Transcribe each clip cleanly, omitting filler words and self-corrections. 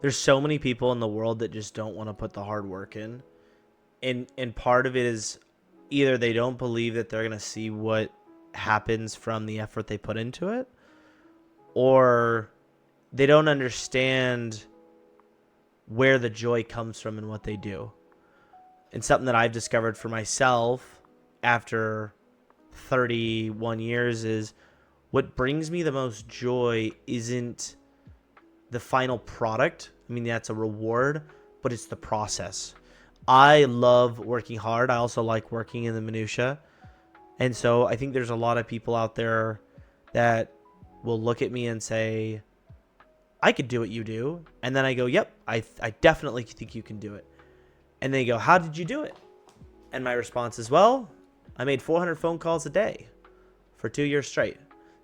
There's so many people in the world that just don't want to put the hard work in. And part of it is either they don't believe that they're going to see what happens from the effort they put into it, or they don't understand where the joy comes from in what they do. And something that I've discovered for myself after 31 years is what brings me the most joy isn't the final product. I mean, that's a reward, but it's the process. I love working hard. I also like working in the minutia. And so I think there's a lot of people out there that will look at me and say, I could do what you do. And then I go, yep, I definitely think you can do it. And they go, how did you do it? And my response is, well, I made 400 phone calls a day for 2 years straight.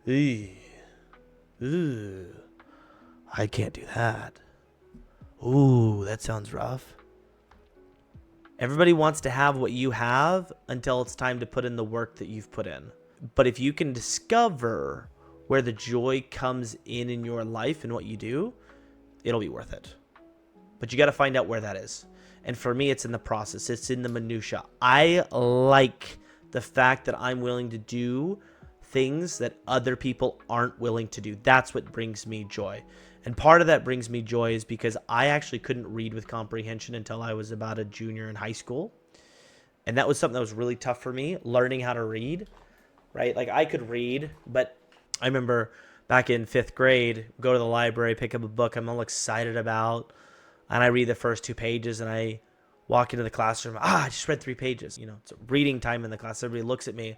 Ooh, I can't do that. Ooh, that sounds rough. Everybody wants to have what you have until it's time to put in the work that you've put in. But if you can discover where the joy comes in your life and what you do, it'll be worth it. But you got to find out where that is. And for me, it's in the process. It's in the minutia. I like the fact that I'm willing to do things that other people aren't willing to do. That's what brings me joy. And part of that brings me joy is because I actually couldn't read with comprehension until I was about a junior in high school. And that was something that was really tough for me, learning how to read, right? Like I could read, but I remember back in 5th grade, go to the library, pick up a book I'm all excited about, and I read the first 2 pages and I walk into the classroom. I just read 3 pages. You know, it's reading time in the class. Everybody looks at me.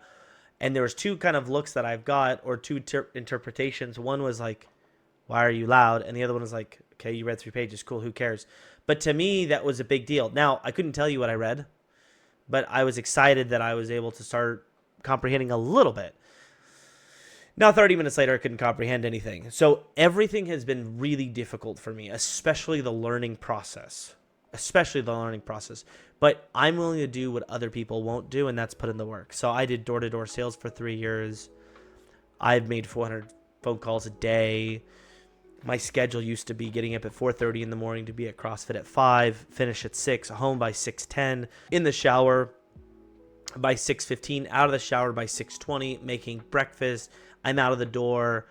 And there was 2 kind of looks that I've got, or 2 interpretations. One was like, why are you loud? And the other one was like, okay, you read 3 pages. Cool, who cares? But to me, that was a big deal. Now, I couldn't tell you what I read, but I was excited that I was able to start comprehending a little bit. Now, 30 minutes later, I couldn't comprehend anything. So everything has been really difficult for me, especially the learning process. But I'm willing to do what other people won't do, and that's put in the work. So I did door-to-door sales for 3 years. I've made 400 phone calls a day. My schedule used to be getting up at 4:30 in the morning to be at CrossFit at 5, finish at 6, home by 6:10, in the shower by 6:15, out of the shower by 6:20, making breakfast. I'm out of the door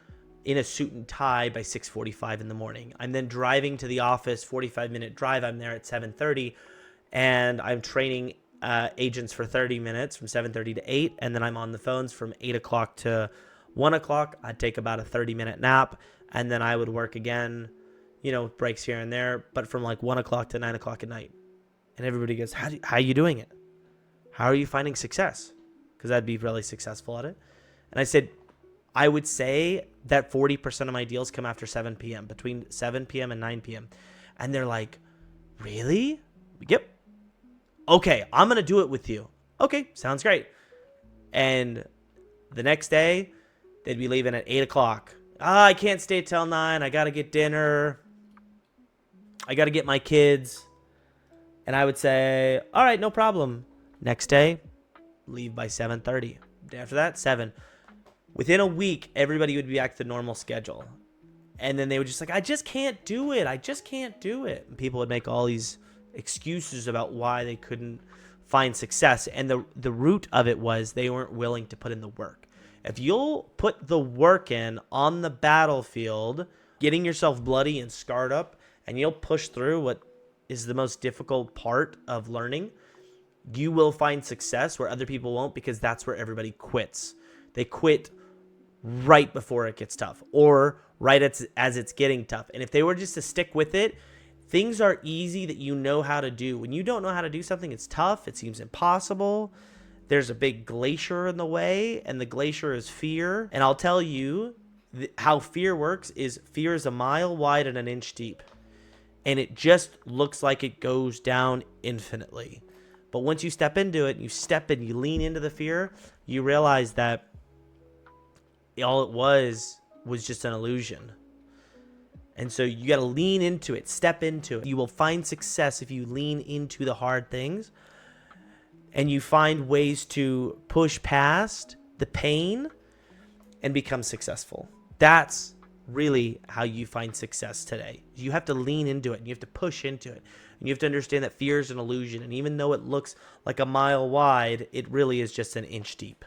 in a suit and tie by 6:45 in the morning. I'm then driving to the office, 45-minute drive. I'm there at 7:30, and I'm training agents for 30 minutes from 7:30 to 8, and then I'm on the phones from 8 o'clock to 1 o'clock. I'd take about a 30-minute nap, and then I would work again, you know, breaks here and there, but from like 1 o'clock to 9 o'clock at night. And everybody goes, how are you doing it? How are you finding success? Because I'd be really successful at it. And I said, I would say that 40% of my deals come after 7 p.m., between 7 p.m. and 9 p.m. And they're like, really? Yep. Okay, I'm going to do it with you. Okay, sounds great. And the next day, they'd be leaving at 8 o'clock. I can't stay till 9. I got to get dinner. I got to get my kids. And I would say, all right, no problem. Next day, leave by 7:30. Day after that, 7. Within a week, everybody would be back to the normal schedule. And then they would just like, I just can't do it. I just can't do it. And people would make all these excuses about why they couldn't find success. And the root of it was they weren't willing to put in the work. If you'll put the work in on the battlefield, getting yourself bloody and scarred up, and you'll push through what is the most difficult part of learning, you will find success where other people won't, because that's where everybody quits. They quit right before it gets tough, or right as it's getting tough. And if they were just to stick with it, things are easy that you know how to do. When you don't know how to do something, it's tough. It seems impossible. There's a big glacier in the way, and the glacier is fear. And I'll tell you how fear works is fear is a mile wide and an inch deep. And it just looks like it goes down infinitely. But once you step into it, you lean into the fear, you realize that all it was just an illusion. And so you got to lean into it, step into it. You will find success if you lean into the hard things and you find ways to push past the pain and become successful. That's really how you find success today. You have to lean into it and you have to push into it. And you have to understand that fear is an illusion. And even though it looks like a mile wide, it really is just an inch deep.